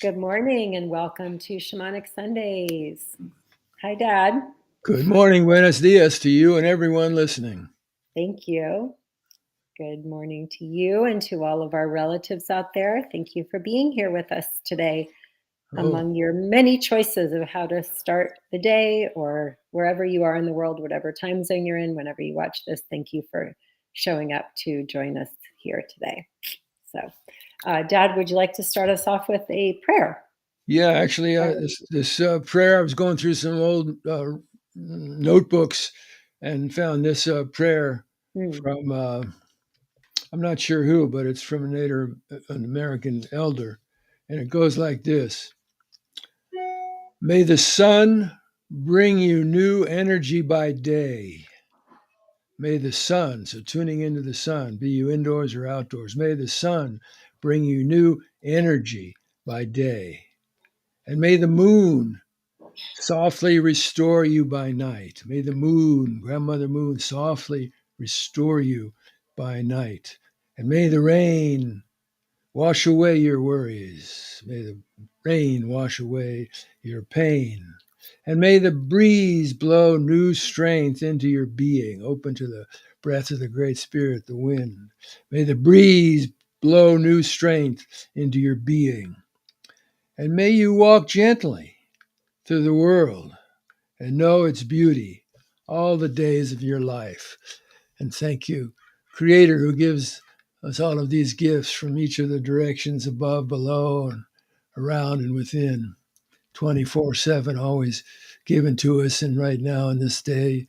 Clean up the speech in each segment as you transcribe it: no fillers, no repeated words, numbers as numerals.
Good morning and welcome to Shamanic Sundays. Hi, Dad. Good morning, buenos dias to you and everyone listening. Thank you. Good morning to you and to all of our relatives out there. Thank you for being here with us today. Among your many choices of how to start the day or wherever you are in the world, whatever time zone you're in, whenever you watch this, thank you for showing up to join us here today. So, Dad, would you like to start us off with a prayer? Yeah, actually, this prayer, I was going through some old notebooks and found this prayer from, I'm not sure who, but it's from an American elder. And it goes like this. May the sun bring you new energy by day. May the sun, so tuning into the sun, be you indoors or outdoors, may the sun bring you new energy by day. And may the moon softly restore you by night. May the moon, Grandmother Moon, softly restore you by night. And may the rain wash away your worries. May the rain wash away your pain. And may the breeze blow new strength into your being, open to the breath of the Great Spirit, the wind. May the breeze blow new strength into your being. And may you walk gently through the world and know its beauty all the days of your life. And thank you, Creator, who gives us all of these gifts from each of the directions above, below, and around and within, 24/7, always given to us. And right now, in this day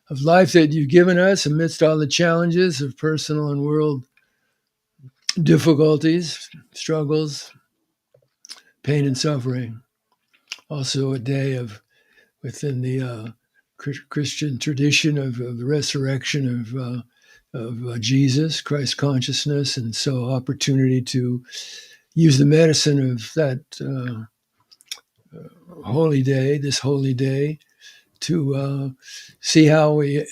of life that you've given us, amidst all the challenges of personal and world difficulties, struggles, pain, and suffering, also a day of within the Christian tradition of the resurrection of Jesus, Christ consciousness, and so opportunity to use the medicine of that this holy day, to see how we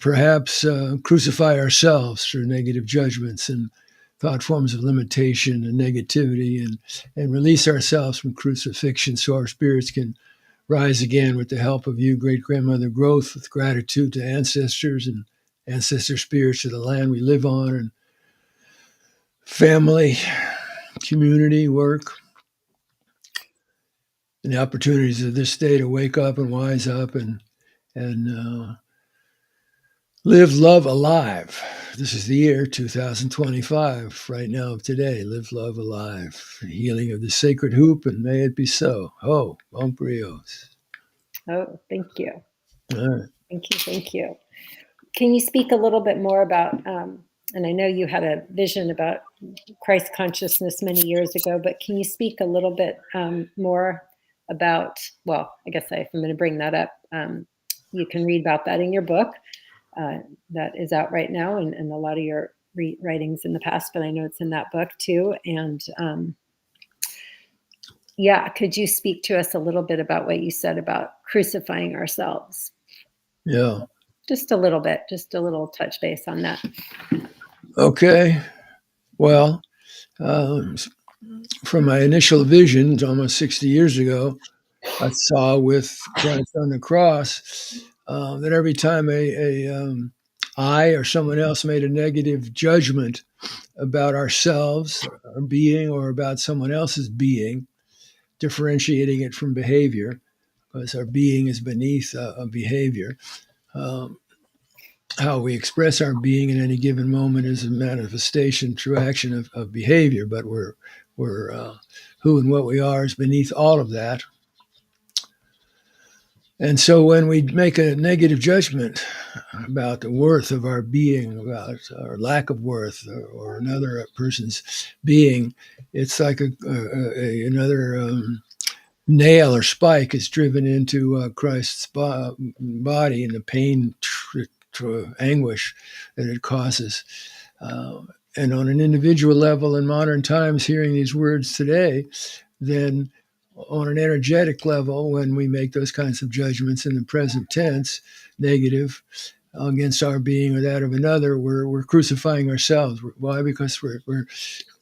perhaps crucify ourselves through negative judgments and thought forms of limitation and negativity, and release ourselves from crucifixion so our spirits can rise again with the help of you, great grandmother growth, with gratitude to ancestors and ancestor spirits of the land we live on, and family, community, work, and the opportunities of this day to wake up and wise up and live love alive. This is the year 2025, right now, today. Live love alive. The healing of the sacred hoop, and may it be so. Oh, bon brios. Oh, thank you. All right. Thank you. Can you speak a little bit more about, and I know you had a vision about Christ consciousness many years ago, but can you speak a little bit more about, well, I guess if I'm going to bring that up, you can read about that in your book that is out right now, and a lot of your writings in the past, but I know it's in that book too. And yeah, could you speak to us a little bit about what you said about crucifying ourselves? Yeah. Just a little bit, just a little touch base on that. Okay. Well, from my initial visions almost 60 years ago, I saw with Christ on the cross that every time I or someone else made a negative judgment about ourselves, our being, or about someone else's being, differentiating it from behavior, because our being is beneath a behavior. How we express our being in any given moment is a manifestation through action of behavior, but we're who and what we are is beneath all of that. And so when we make a negative judgment about the worth of our being, about our lack of worth, or another person's being, it's like another nail or spike is driven into Christ's body, and the pain, anguish that it causes. And on an individual level in modern times, hearing these words today, then on an energetic level, when we make those kinds of judgments in the present tense, negative, against our being or that of another, we're crucifying ourselves. Why? Because we're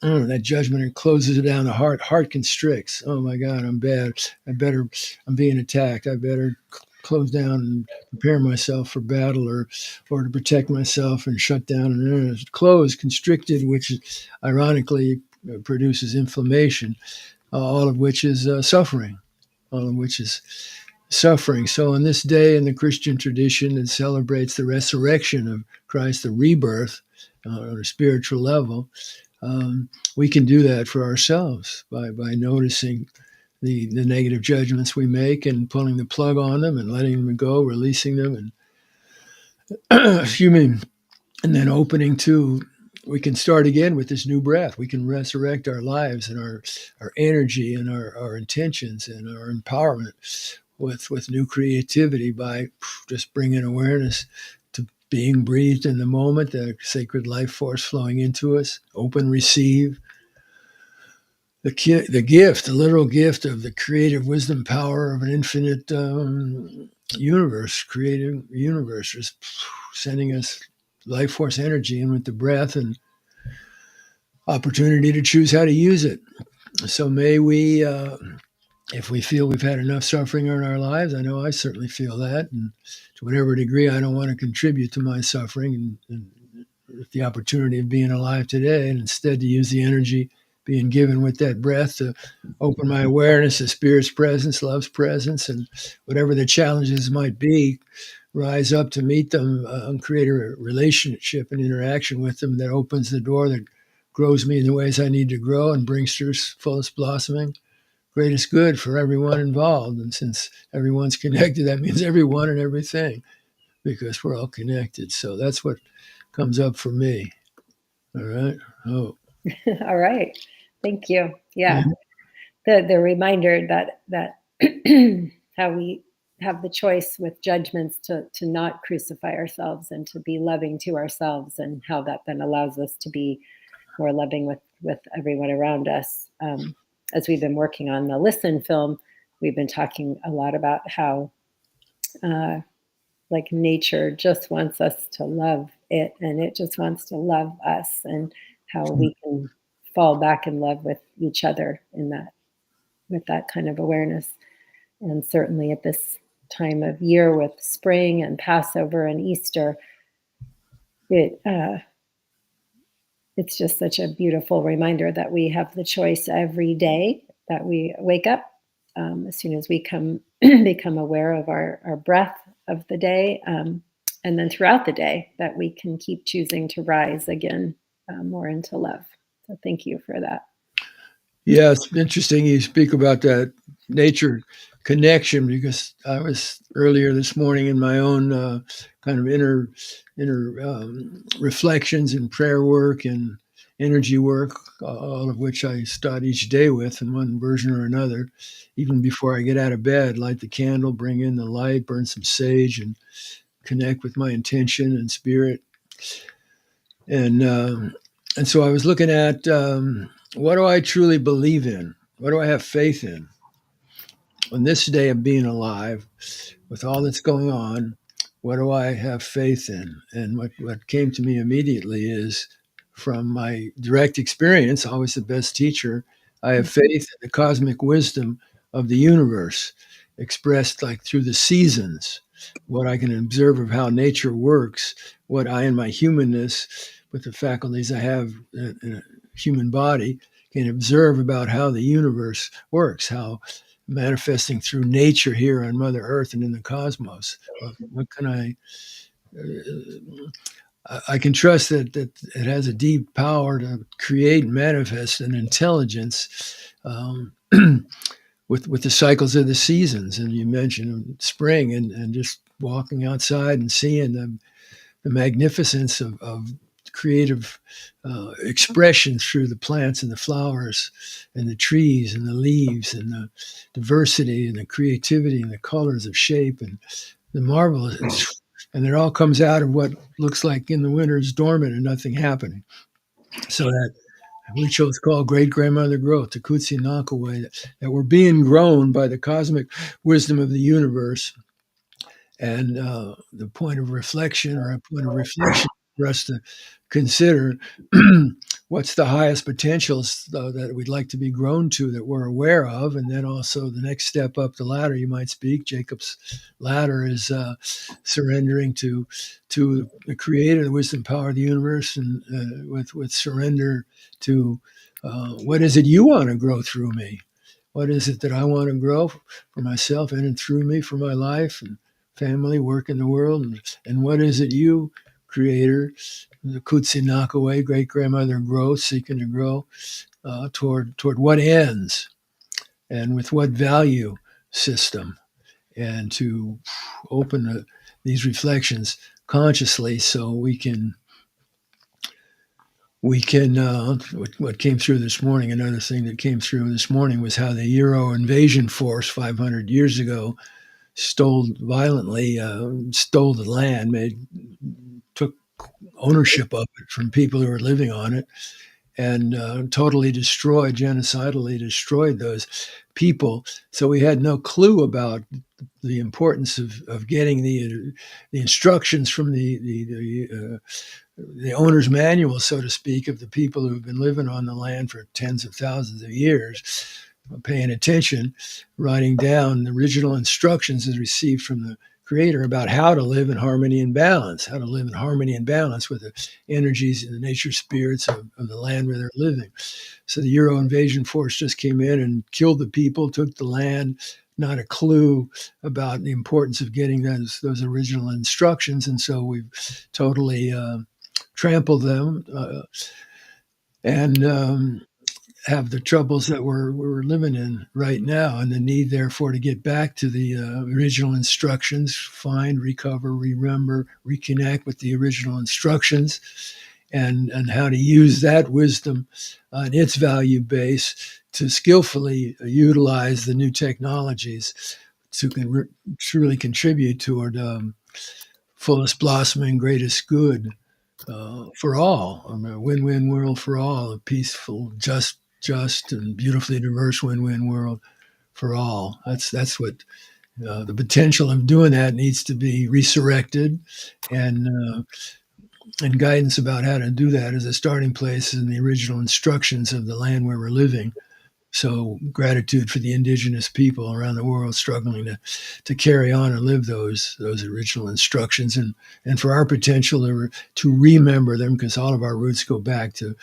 that judgment closes it down. The heart constricts. Oh my God, I'm bad. I'm being attacked. I better close down and prepare myself for battle, or to protect myself and shut down. And closed, constricted, which ironically produces inflammation, all of which is suffering. All of which is suffering. So on this day in the Christian tradition, it celebrates the resurrection of Christ, the rebirth on a spiritual level. We can do that for ourselves by noticing the negative judgments we make and pulling the plug on them and letting them go, releasing them, and and then opening to. We can start again with this new breath. We can resurrect our lives and our energy and our intentions and our empowerment with new creativity by just bringing awareness to being breathed in the moment, the sacred life force flowing into us. Open, receive the gift, the literal gift of the creative wisdom power of an infinite universe, creative universe, just sending us life force energy in with the breath and opportunity to choose how to use it. So may we, if we feel we've had enough suffering in our lives, I know I certainly feel that, and to whatever degree I don't want to contribute to my suffering, and with the opportunity of being alive today, and instead to use the energy being given with that breath to open my awareness to Spirit's presence, love's presence, and whatever the challenges might be, rise up to meet them and create a relationship and interaction with them that opens the door, that grows me in the ways I need to grow and brings through fullest blossoming, greatest good for everyone involved. And since everyone's connected, that means everyone and everything, because we're all connected. So that's what comes up for me. All right. Oh. All right. Thank you. Yeah. The reminder that how we have the choice with judgments to not crucify ourselves and to be loving to ourselves, and how that then allows us to be more loving with everyone around us. As we've been working on the Listen film, we've been talking a lot about how like nature just wants us to love it, and it just wants to love us, and how we can fall back in love with each other in that, with that kind of awareness. And certainly at this time of year with spring and Passover and Easter, it's just such a beautiful reminder that we have the choice every day that we wake up, as soon as we become aware of our breath of the day, and then throughout the day, that we can keep choosing to rise again more into love. So thank you for that. Yeah, it's interesting you speak about that nature connection, because I was earlier this morning in my own kind of inner reflections and prayer work and energy work, all of which I start each day with in one version or another. Even before I get out of bed, light the candle, bring in the light, burn some sage, and connect with my intention and spirit. And so I was looking at what do I truly believe in? What do I have faith in? On this day of being alive, with all that's going on, what do I have faith in? And what came to me immediately is, from my direct experience, always the best teacher, I have faith in the cosmic wisdom of the universe, expressed like through the seasons, what I can observe of how nature works, what I, in my humanness, with the faculties I have in a human body, can observe about how the universe works, how manifesting through nature here on Mother Earth and in the cosmos. What can I can trust that it has a deep power to create and manifest an intelligence with the cycles of the seasons. And you mentioned spring and just walking outside and seeing the magnificence of creative expression through the plants and the flowers and the trees and the leaves, and the diversity and the creativity and the colors of shape and the marvelous. And it all comes out of what looks like in the winter is dormant and nothing happening. So that which was called great grandmother growth, the Kutsi Nakaway, that we're being grown by the cosmic wisdom of the universe. And the point of reflection, or a point of reflection for us to consider what's the highest potentials that we'd like to be grown to, that we're aware of. And then also the next step up the ladder, you might speak. Jacob's ladder is surrendering to the creator, the wisdom, power of the universe, and with surrender to what is it you want to grow through me? What is it that I want to grow for myself in and through me, for my life and family, work in the world? And what is it you, creator, the Kutsinakawe, great-grandmother growth, seeking to grow toward what ends and with what value system? And to open these reflections consciously, so we can what came through this morning, another thing that came through this morning was how the Euro invasion force 500 years ago violently stole the land, took ownership of it from people who were living on it, and totally genocidally destroyed those people. So we had no clue about the importance of getting the instructions from the owner's manual, so to speak, of the people who've been living on the land for tens of thousands of years, paying attention, writing down the original instructions as received from the creator about how to live in harmony and balance, with the energies and the nature spirits of the land where they're living. So the Euro invasion force just came in and killed the people, took the land, not a clue about the importance of getting those original instructions. And so we've totally trampled them and have the troubles that we're living in right now, and the need, therefore, to get back to the original instructions, find, recover, remember, reconnect with the original instructions, and how to use that wisdom and its value base to skillfully utilize the new technologies to truly contribute toward fullest blossoming, greatest good for all. I mean, a win-win world for all, a peaceful, just and beautifully diverse win-win world for all. That's what the potential of doing that needs to be resurrected, and guidance about how to do that as a starting place in the original instructions of the land where we're living. So gratitude for the indigenous people around the world struggling to carry on and live those original instructions, and for our potential to remember them, because all of our roots go back to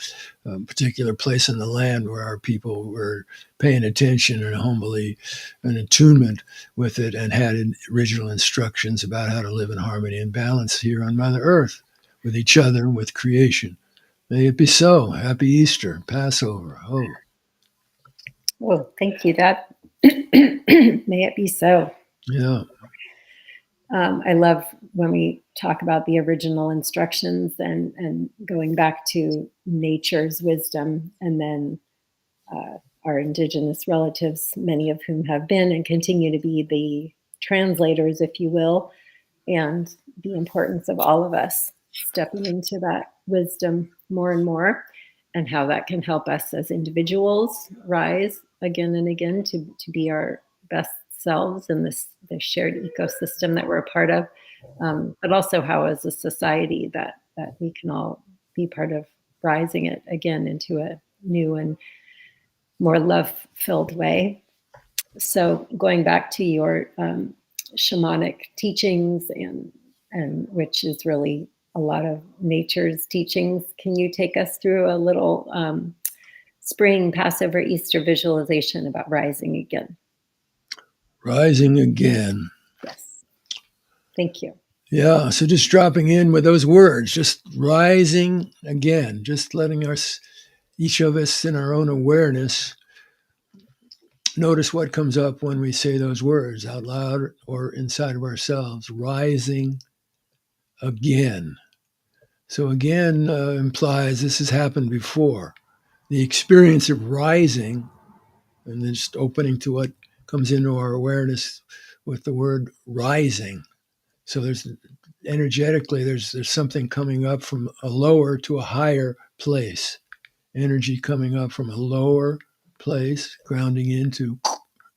a particular place in the land where our people were paying attention and humbly an attunement with it, and had original instructions about how to live in harmony and balance here on Mother Earth with each other and with creation. May it be so. Happy Easter, Passover. Oh. Well, thank you. That may it be so. Yeah. I love when we talk about the original instructions and going back to nature's wisdom, and then our indigenous relatives, many of whom have been and continue to be the translators, if you will, and the importance of all of us stepping into that wisdom more and more, and how that can help us as individuals rise again and again to be our best selves in this shared ecosystem that we're a part of, but also how as a society that we can all be part of rising it again into a new and more love-filled way. So going back to your shamanic teachings, and which is really a lot of nature's teachings, can you take us through a little spring, Passover, Easter visualization about rising again? Rising again. Yes. Thank you. Yeah. So just dropping in with those words, just rising again, just letting each of us in our own awareness notice what comes up when we say those words out loud or inside of ourselves. Rising again. So again implies this has happened before. The experience of rising, and then just opening to what comes into our awareness with the word rising. So there's energetically, there's something coming up from a lower to a higher place. Energy coming up from a lower place, grounding into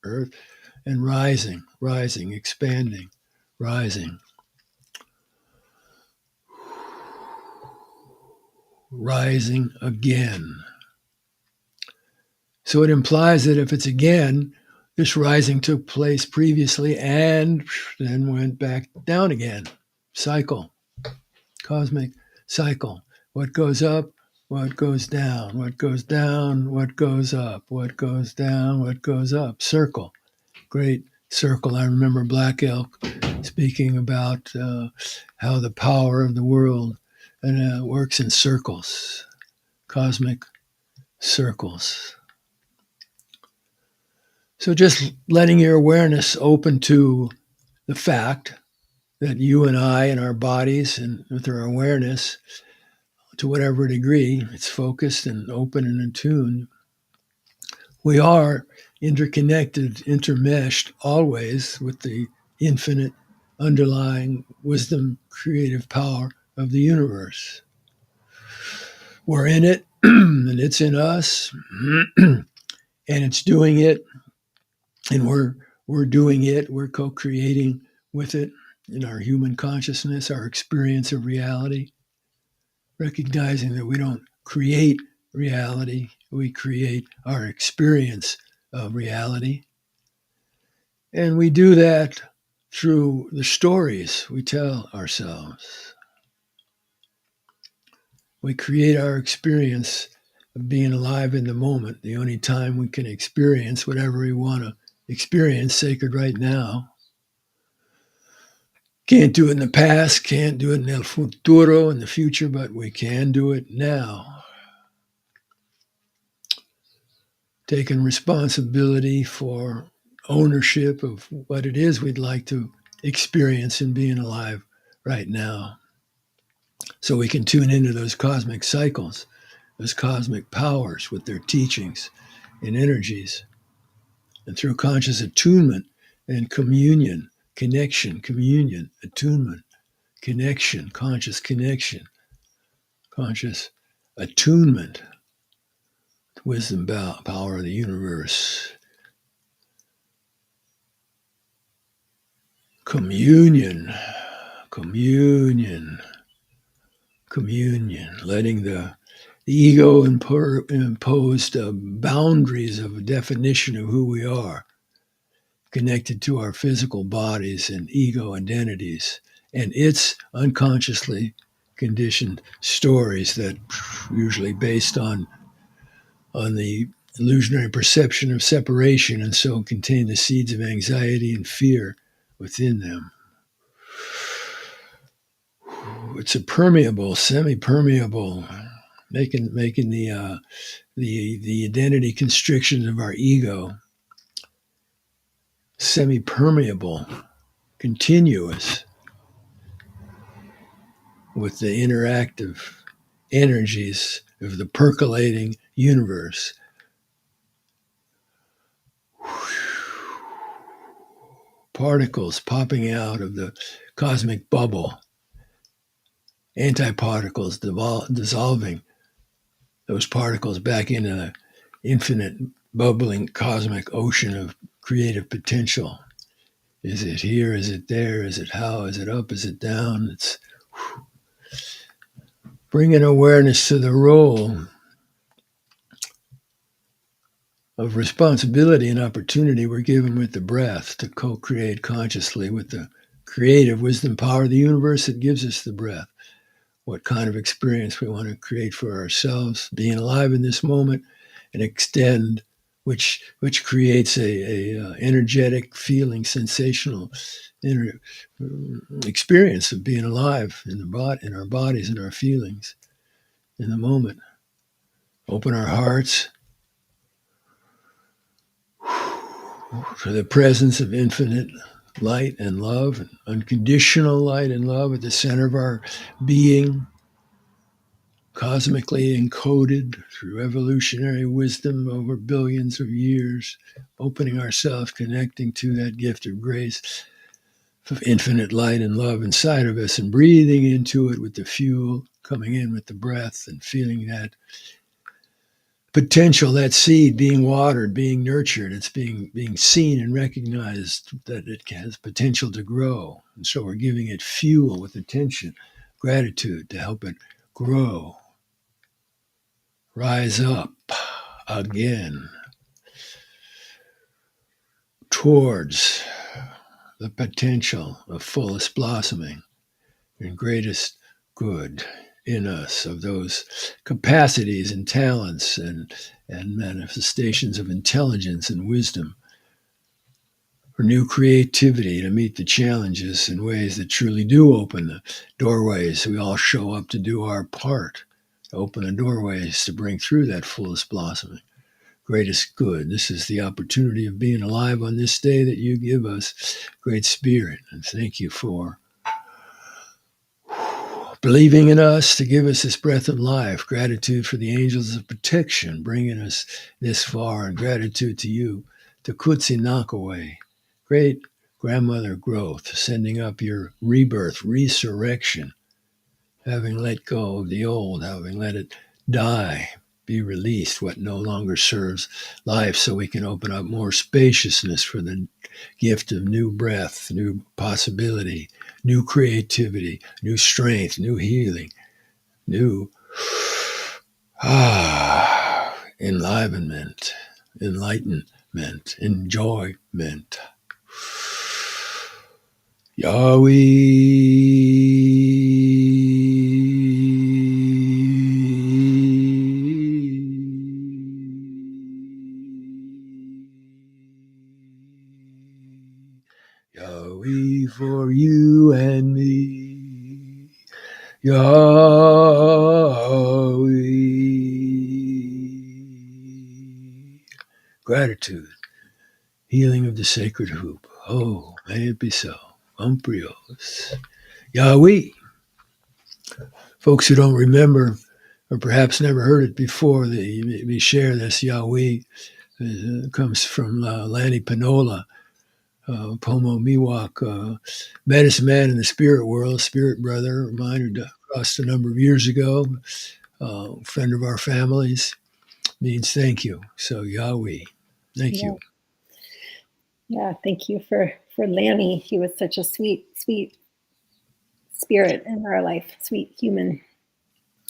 earth, and rising, expanding, rising. Rising again. So it implies that if it's again, this rising took place previously and then went back down again. Cycle. Cosmic cycle. What goes up, what goes down, what goes down, what goes up, what goes down, what goes up. Circle. Great circle. I remember Black Elk speaking about how the power of the world works in circles, cosmic circles. So just letting your awareness open to the fact that you and I and our bodies and with our awareness, to whatever degree it's focused and open and attuned, we are interconnected, intermeshed always with the infinite underlying wisdom, creative power of the universe. We're in it, and it's in us, and it's doing it, and we're doing it. We're co-creating with it in our human consciousness, our experience of reality, recognizing that we don't create reality, we create our experience of reality. And we do that through the stories we tell ourselves. We create our experience of being alive in the moment, the only time we can experience whatever we want to experience, sacred right now. Can't do it in the past, can't do it in el futuro, in the future, but we can do it now. Taking responsibility for ownership of what it is we'd like to experience in being alive right now. So we can tune into those cosmic cycles, those cosmic powers with their teachings and energies. And through conscious attunement and communion, connection, communion, attunement, connection, conscious attunement, wisdom, power of the universe, communion, letting the ego imposed boundaries of a definition of who we are, connected to our physical bodies and ego identities, and its unconsciously conditioned stories that usually based on the illusionary perception of separation, and so contain the seeds of anxiety and fear within them. It's a permeable, semi-permeable, making the identity constrictions of our ego semi-permeable, continuous with the interactive energies of the percolating universe. Particles popping out of the cosmic bubble, antiparticles dissolving those particles back into the infinite bubbling cosmic ocean of creative potential. Is it here? Is it there? Is it how? Is it up? Is it down? It's bringing awareness to the role of responsibility and opportunity we're given with the breath to co-create consciously with the creative wisdom power of the universe that gives us the breath. What kind of experience we want to create for ourselves, being alive in this moment, and extend, which creates a energetic, feeling, sensational experience of being alive in our bodies and our feelings in the moment. Open our hearts to the presence of infinite light and love, and unconditional light and love at the center of our being, cosmically encoded through evolutionary wisdom over billions of years, opening ourselves, connecting to that gift of grace of infinite light and love inside of us, and breathing into it with the fuel, coming in with the breath and feeling that potential, that seed being watered, being nurtured, it's being seen and recognized that it has potential to grow. And so we're giving it fuel with attention, gratitude to help it grow, rise up again towards the potential of fullest blossoming and greatest good in us, of those capacities and talents and manifestations of intelligence and wisdom, for new creativity to meet the challenges in ways that truly do open the doorways. We all show up to do our part, to open the doorways to bring through that fullest blossoming, greatest good. This is the opportunity of being alive on this day that you give us, Great Spirit. And thank you for believing in us to give us this breath of life. Gratitude for the angels of protection bringing us this far, and gratitude to you, to Kutsi Nakaway, great grandmother growth, sending up your rebirth, resurrection, having let go of the old, having let it die, be released, what no longer serves life, so we can open up more spaciousness for the gift of new breath, new possibility, new creativity, new strength, new healing, new enlivenment, enlightenment, enjoyment. Yahweh for you and me. Yahweh. Gratitude. Healing of the sacred hoop. Oh, may it be so. Umprios. Yahweh. Folks who don't remember or perhaps never heard it before, we share this. Yahweh comes from Lanny Panola, Pomo Miwok, medicine man in the spirit world, spirit brother of mine who crossed a number of years ago, friend of our families, means thank you. So Yahweh, thank you. Yeah, thank you for Lanny. He was such a sweet spirit in our life, sweet human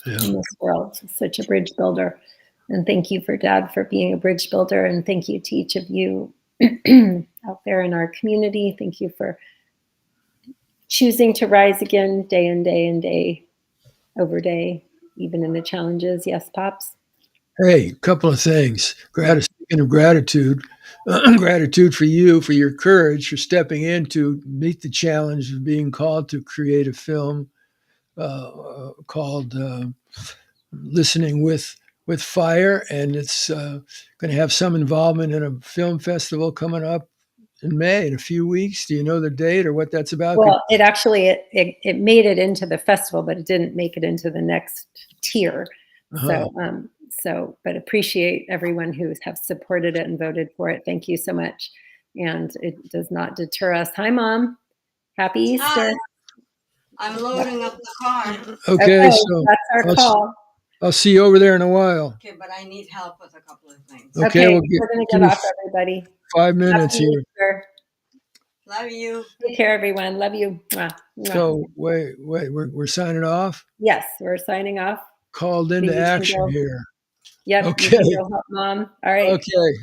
in this world, such a bridge builder. And thank you for Dad for being a bridge builder. And thank you to each of you out there in our community. Thank you for choosing to rise again day and day and day over day, even in the challenges. Yes, Pops? Hey, a couple of things. Speaking of gratitude, gratitude for you, for your courage, for stepping in to meet the challenge of being called to create a film called Listening with Fire. And it's going to have some involvement in a film festival coming up in May, in a few weeks. Do you know the date or what that's about? Well, it actually, it made it into the festival, but it didn't make it into the next tier. So, but appreciate everyone who have supported it and voted for it. Thank you so much. And it does not deter us. Hi, Mom. Happy Easter. Hi. I'm loading up the car. Okay, so that's our call. I'll see you over there in a while. Okay, but I need help with a couple of things. Okay, we're going to get off, everybody. 5 minutes here. Easter. Love you. Take care, everyone. Love you. Mwah. Mwah. So wait, we're signing off? Yes, we're signing off. Called into action here. Yep. Okay. You can go help Mom. All right. Okay.